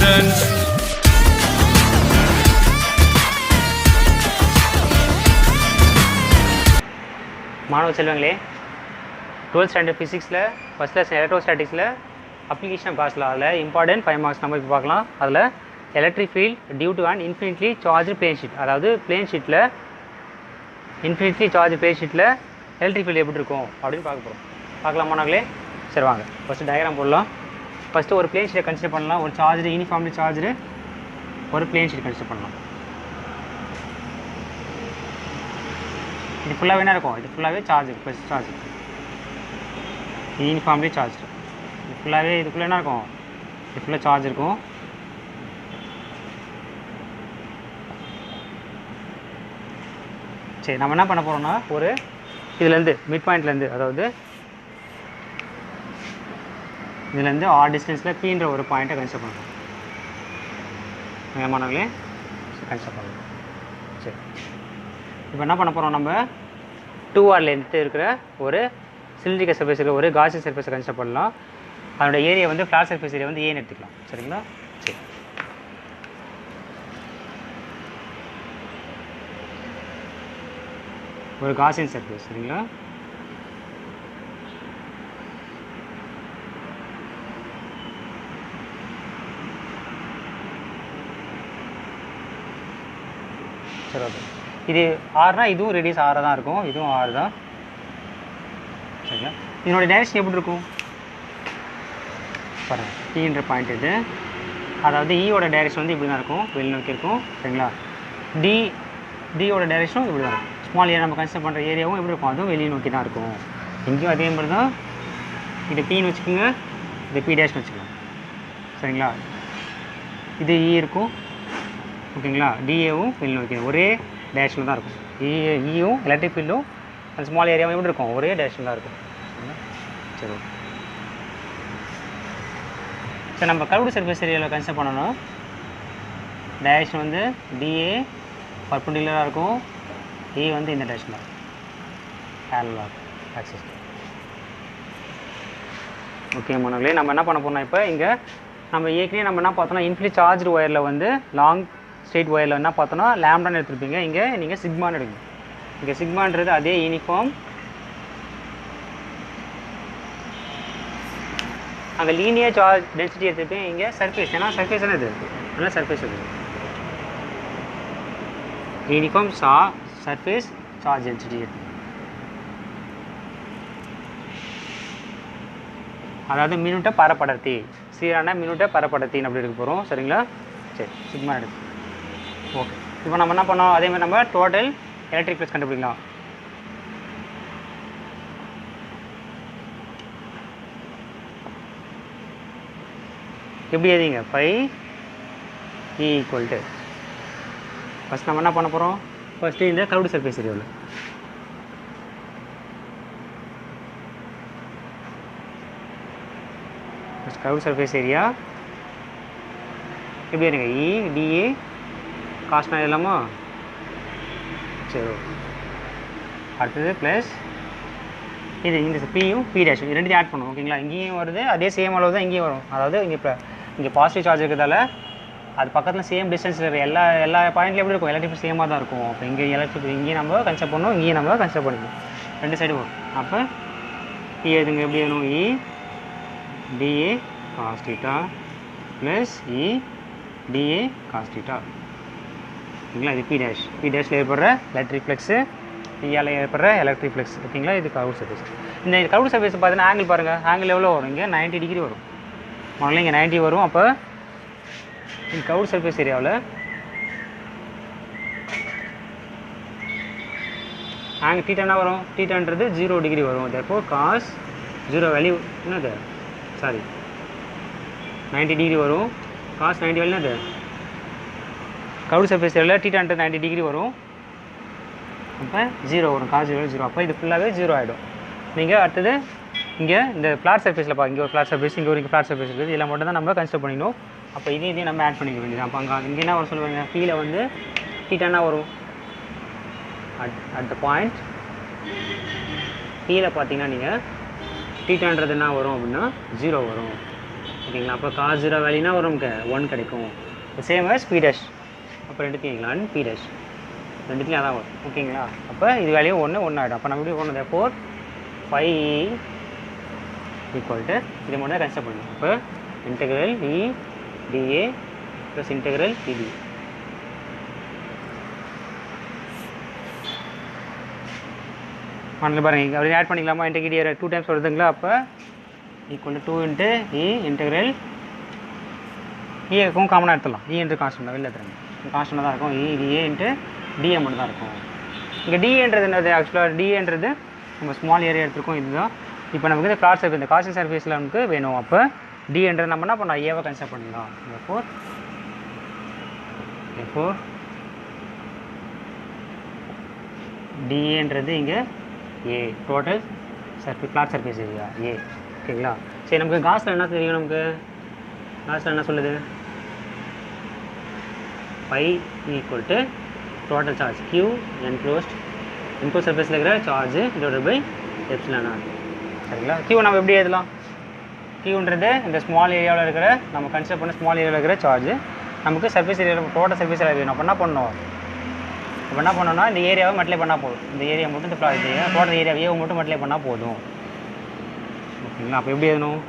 students. மாணவ செல்வங்களே, 12th standard ஃபிசிக்ஸில் ஃபஸ்ட் லெசன் எலக்ட்ரோஸ்டாட்டிக்ஸில் அப்ளிகேஷன் ஆஃப் காஸ் லாவில் இம்பார்ட்டன்ட் 5 மார்க்ஸ் நம்ம இப்போ பார்க்கலாம். அதில் electric field due to and infinitely charge plane sheet, அதாவது பிளேன் ஷீட்டில் இன்ஃபினிட்லி சார்ஜ் பிளேன் ஷீட்டில் எலக்ட்ரிக் ஃபீல்டு எப்படி இருக்கும் அப்படின்னு பார்க்க போகிறோம். பார்க்கலாம் மாணவர்களே. சரி வாங்க ஃபஸ்ட்டு டயக்ராம் போடலாம். ஃபஸ்ட்டு ஒரு பிளேன் ஷீட்டை கன்சிடர் பண்ணலாம். ஒரு சார்ஜ் யூனிஃபார்ம்லி சார்ஜு ஒரு பிளேன் ஷீட் கன்சிடர் பண்ணலாம். இது ஃபுல்லாகவே என்ன இருக்கும்? இது ஃபுல்லாகவே charge plus charge uniformly charge. இது ஃபுல்லாகவே இதுக்குள்ளே என்ன இருக்கும்? இது ஃபுல்லாக சார்ஜ் இருக்கும். சரி, நம்ம என்ன பண்ண போகிறோம்னா ஒரு இதுலேருந்து மிட் பாயிண்ட்லேருந்து, அதாவது இதுலேருந்து ஆர் டிஸ்டன்ஸில் பீன்ற ஒரு பாயிண்ட்டை கன்சிடர் பண்ணுறோம். மாணவர்களே கன்சிடர் பண்ணுறோம். சரி, இப்போ என்ன பண்ண போகிறோம்? நம்ம 2r லென்த்து இருக்கிற ஒரு சிலிண்ட்ரிக்கல் சர்ஃபேஸ் இருக்கிற ஒரு காஸியன் சர்ஃபேஸை கன்சிடர் பண்ணலாம். அதோட ஏரியா வந்து ஃப்ளாட் சர்ஃபேஸ் ஏரியா வந்து ஏன்னு எடுத்துக்கலாம். சரிங்களா? சரி, ஒரு காஸியன் சர்ஃபேஸ். சரிங்களா? சரி, ஓகே. இது ஆறுனா இதுவும் ரேடியஸ் ஆறு தான் இருக்கும், இதுவும் ஆறு தான். சரிங்களா? இதனோட டைரக்ஷன் எப்படி இருக்கும் பாருங்கள். டீன்ற பாயிண்ட் இது, அதாவது ஈயோட டைரக்ஷன் வந்து இப்படி தான் இருக்கும், வெளிநோக்கி இருக்கும். சரிங்களா? டியோட டைரக்ஷனும் இப்படி தான் இருக்கும். ஸ்மால் ஏரியா நம்ம கன்சிடர் பண்ணுற ஏரியாவும் எப்படி இருக்கும்? அதுவும் வெளியே நோக்கி தான் இருக்கும். இங்கேயும் அதே மாதிரி தான். இது பின்னு வச்சுக்கோங்க, இது பி டேஷ்னு வச்சுக்கலாம். சரிங்களா? இது இ இருக்கும். ஓகேங்களா? டிஏவும் வெளியே நோக்கி ஒரே டேரக்ஷனில் தான் இருக்கும். ஈயும் எலக்ட்ரிக் ஃபீல்டும் அந்த ஸ்மால் ஏரியாவும் எப்படி இருக்கும்? ஒரே டேரக்ஷனில் தான் இருக்கும். சரி, சரி, நம்ம கர்வ்டு சர்ஃபேஸ் ஏரியாவில் கன்சிடர் பண்ணணும். டைரக்ஷன் வந்து டிஏ பர்பெண்டிகுலராக இருக்கும், ஏ வந்து இந்த டைரக்ஷனில் பேரலலாக இருக்கும் ஆக்சிஸ். ஓகே மாணவர்களே, நம்ம என்ன பண்ண போகிறோம்? இப்போ இங்கே நம்ம ஏற்கனவே நம்ம என்ன பார்த்தோம்னா இன்ஃபினிட் சார்ஜ் ஒயரில் வந்து லாங் ஸ்ட்ரெயிட் ஒயரில் என்ன பார்த்தோன்னா லேம்டான்னு எடுத்துருப்பீங்க. இங்கே நீங்கள் சிக்மான்னு எடுக்கணும். இங்கே சிக்மான்றது அதே யூனிஃபார்ம். அங்கே லீனியர் சார்ஜ் டென்சிட்டி எடுத்துருப்பேன். இங்கே சர்ஃபேஸ், ஏன்னா சர்ஃபேஸ் தானே இது, அதனால் சர்ஃபேஸ் இது யூனிஃபார்ம் சர்ஃபேஸ் சார்ஜ் டென்சிட்டி எடுத்து, அதாவது மின்னூட்ட பரப்படர்த்தி, சீரான மின்னூட்ட பரப்படர்த்தின்னு அப்படி எடுக்க போகிறோம். சரிங்களா? சரி, சிக்மா எடுத்து. ஓகே, இப்போ நம்ம என்ன பண்ணோம்? அதே மாதிரி நம்ம டோட்டல் எலக்ட்ரிக் ஃப்ளக்ஸ் கண்டுபிடிக்கலாம். எப்படி எழுதிங்க? Phi E equal to, first நம்ம என்ன பண்ண போகிறோம்? ஃபஸ்ட்டு இந்த கர்வ்டு சர்ஃபேஸ் ஏரியாவில் கர்வ்டு சர்ஃபேஸ் ஏரியா எப்படி இருங்க? இ டிஏ காஸ்ட்னா இல்லாமா? சரி, அடுத்தது ப்ளஸ் இது இந்த பியும் பி டேஷ் ரெண்டுத்தையும் ஆட் பண்ணுவோம். ஓகேங்களா? இங்கேயும் வருது, அதே சேம் அளவு தான் இங்கேயும் வரும். அதாவது இங்கே பாசிட்டிவ் சார்ஜ் இருக்கிறதால அது பக்கத்தில் சேம் டிஸ்டன்ஸில் இருக்கிற எல்லா பாயிண்ட்லையும் எப்படி இருக்கும்? எலக்ட்ரிக் சேமாக தான் இருக்கும். அப்போ இங்கே எலக்ட்ரிக் இங்கேயும் நம்ம கன்சிடர் பண்ணணும், இங்கேயும் நம்ம கன்சிடர் பண்ணிக்கணும். ரெண்டு சைடு வரும். அப்போ இ எதுங்க எப்படி வேணும்? இ டிஏ காஸ் தீட்டா ப்ளஸ் இ டிஏ காஸ் தீட்டா. ஓகேங்களா? இது பி டேஷில் ஏற்படுற எலக்ட்ரிக் ஃப்ளக்ஸு, பியால் ஏற்படுற எலக்ட்ரிக் ஃப்ளக்ஸ். ஓகேங்களா? இது கர்வ்டு சர்ஃபேஸ். இந்த கர்வ்டு சர்ஃபேஸ் பார்த்தீங்கன்னா ஆங்கிள் பாருங்கள். ஆங்கிள் எவ்வளோ வரும்? இங்கே 90 டிகிரி வரும். முதல்ல இங்கே 90 வரும். அப்போ இந்த கர்வ்டு சர்ஃபேஸ் ஏரியாவில் ஆங்கிள் தீட்டானா வரும்? தீட்டான்றது 0 டிகிரி வரும். தற்போது காஸ் 0 வேல்யூ என்னது? சாரி 90 டிகிரி வரும். காஸ் 90 வேல்யூ என்னது? கர்வ்டு சர்ஃபேஸ் ஏரியாவில் தீட்டான்றது 90 டிகிரி வரும். அப்போ 0 வரும். காஸ் 0. அப்போ இது ஃபுல்லாகவே 0 ஆகிடும். நீங்கள் அடுத்தது இங்கே இந்த ஃப்ளாட் சர்ஃபேஸில் இங்கே ஒரு ஃப்ளாட் சர்ஃபேஸ், இங்கே ஒரு ஃப்ளாட் சர்ஃபேஸ் இருக்குது. இதில் மட்டும் தான் நம்ம கன்சிடர் பண்ணிக்கணும். அப்போ இதையும் நம்ம ஆட் பண்ணிக்க வேண்டியது. அப்போ இங்கே என்ன வரும் சொல்லுவாங்க? கீழே வந்து தீட்டானா வரும் அட் த பாயிண்ட் கீழே பார்த்தீங்கன்னா நீங்கள் தீட்டான்றது என்ன வரும் அப்படின்னா 0 வரும். ஓகேங்களா. அப்போ காஸ் 0 வேல்யூனா ஒரு நமக்கு 1 கிடைக்கும். Same as p dash. அப்போ ரெண்டுத்தையும் எழுதிக்கலாம் p dash ரெண்டுத்துலையும் அதான் வரும். ஓகேங்களா. அப்போ இது வேல்யூ 1 ஆகிடும். அப்போ நம்ம எப்படி போகணும், therefore 5e ஈக்குவல் டு இதை மட்டும் தான் கன்சிடர் பண்ணணும். அப்போ integral e dA plus integral pd. மனதில் பாருங்கள் அப்படி ஆட் பண்ணிக்கலாமா, இன்டெகிரேட் 2 டைம்ஸ் வருதுங்களா. அப்போ equal to 2 into E integral இக்கும் காமனாக எடுத்துடலாம். இ என்று கான்ஸ்டன்ட் வெளில எடுத்துருங்க, கான்ஸ்டன்ட் தான் இருக்கும். இ டிஏ இன்ட்டு டிஏ மட்டும் தான் இருக்கும். இங்கே டிஏன்றது என்னது, ஆக்சுவலாக டிஏன்றது நம்ம ஸ்மால் ஏரியா எடுத்துருக்கோம். இதுதான் இப்போ நமக்கு இந்த ஃப்ளாட் சர்ஃபேஸ், இந்த காஸ்டிங் சர்ஃபேஸில் நமக்கு வேணும். அப்போ டிஏன்றது நம்ம என்ன பண்ணலாம், ஏவை கன்சிடர் பண்ணலாம். ஃபோர் டிஏன்றது இங்கே A total surface flat surface area A. ஓகேங்களா. சரி, நமக்கு காஸில் என்ன தெரியும், நமக்கு காஸில் என்ன சொல்லுது, phi equal to total charge q enclosed சர்ஃபேஸில் இருக்கிற charge divided by epsilon naught. சரிங்களா. q நம்ம எப்படி எழுதலாம், qன்றது இந்த ஸ்மால் ஏரியாவில் இருக்கிற நம்ம கன்சிடர் பண்ண ஸ்மால் ஏரியாவில் இருக்கிற சார்ஜ், நமக்கு சர்ஃபேஸ் ஏரியாவில் டோட்டல் சர்ஃபேஸ் ஏரியா வேணும். அப்போ என்ன பண்ணணும், இப்போ என்ன பண்ணோம்னா இந்த ஏரியாவை மல்டிப்ளை பண்ணால் போதும். இந்த ஏரியா மட்டும் இந்த டோட்டல் ஏரியாவையே மட்டும் மல்டிப்ளை பண்ணால் போதும். ஓகேங்களா. அப்போ எப்படி எழுதணும்,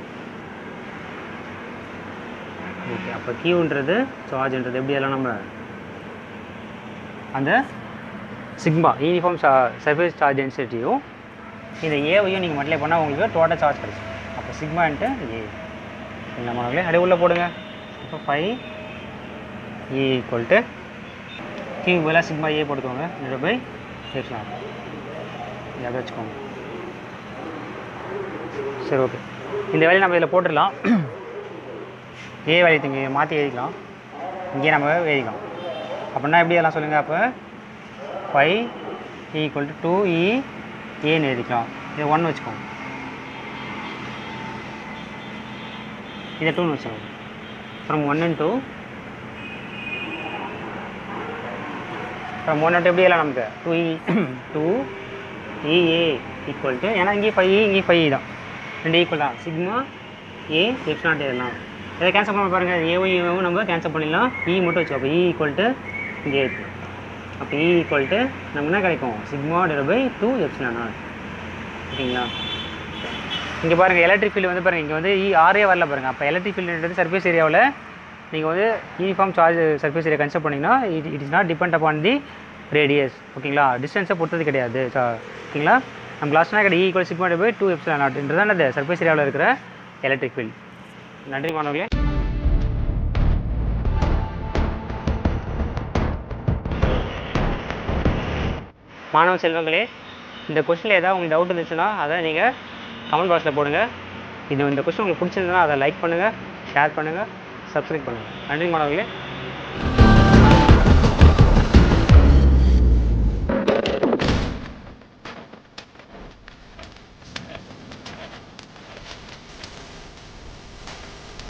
ஓகே. அப்போ கியூன்றது சார்ஜ்ன்றது எப்படி எல்லாம் நம்ம அந்த சிக்மா யூனிஃபார்ம் சர்ஃபேஸ் சார்ஜ் டென்சிட்டியும் இந்த ஏவையும் நீங்கள் மல்டிப்ளை பண்ணால் உங்களுக்கு டோட்டல் சார்ஜ் கிடைக்கும். அப்போ சிக்மா இன்ட்டு ஏ. சரிங்களா மாணவர்களே, அப்படியே உள்ளே போடுங்க. இப்போ 5 ஏ ஈக்குவல் டு கியூ பதிலாக சிக்மா ஏ போட்டுக்கோங்க, டிவைடட் பை எப்சிலான் அதை வச்சுக்கோங்க. சரி, ஓகே. இந்த வேலையை நம்ம இதில் போட்டுடலாம். ஏ வேல்யூ இங்கே மாற்றி எழுதிக்கலாம், இங்கே நம்ம எழுதிக்கலாம். அப்படின்னா எப்படி எல்லாம் சொல்லுங்கள். அப்போ 5 ஈக்குவல் டு 2e ஏன்னு எழுதிக்கலாம். இதை 1 வச்சுக்கோங்க, இதை 2ன்னு வச்சுக்கோங்க. ஃப்ரம் 1 and 2 ஃப்ரம் 1 and 2 எப்படி எல்லாம் நமக்கு 2e2ea ஈக்குவல் டு, ஏன்னா இங்கே 5e இங்கே 5e தான், ரெண்டு ஈக்குவல் தான். சிக்மா ஏ எப்சிலான் எழுதலாம். இதை கேன்சல் பண்ண பாருங்கள், ஏவும் நம்ம கேன்சல் பண்ணிடலாம், இ மட்டும் வச்சுக்கோ. அப்போ இ ஈக்குவல் டு இங்கே இருக்குது. அப்போ இ ஈக்குவல் டு நம்ம என்ன கிடைக்கும், sigma divide by 2 epsilon naught. ஓகேங்களா. இங்கே பாருங்கள் எலக்ட்ரிக் ஃபீல்டு வந்து பாருங்கள், இங்கே வந்து ஆரே வரல பாருங்கள். அப்போ எலக்ட்ரிக் ஃபீல்டுன்றது சர்ஃபேஸ் ஏரியாவில் நீங்கள் வந்து uniform charge surface area consider பண்ணிங்கன்னா it is not depend upon the radius. ஓகேங்களா. டிஸ்டன்ஸை பொறுத்தது கிடையாது. ஓகேங்களா. நம்ம லாஸ்ட்னா கிடையாது, equal sigma divide by 2 epsilon நாட்ன்றது தான் அந்த சர்ஃபேஸ் ஏரியாவில் இருக்கிற எலக்ட்ரிக் ஃபீல்டு. நன்றி மாணவர்களே. மாணவ செல்வங்களே, இந்த கொஸ்டினில் ஏதாவது உங்களுக்கு டவுட் இருந்துச்சுன்னா அதை நீங்கள் கமெண்ட் பாக்ஸில் போடுங்க. இந்த கொஸ்டின் உங்களுக்கு பிடிச்சிருந்ததுன்னா அதை லைக் பண்ணுங்கள், ஷேர் பண்ணுங்கள், சப்ஸ்கிரைப் பண்ணுங்கள். நன்றி மாணவர்களே.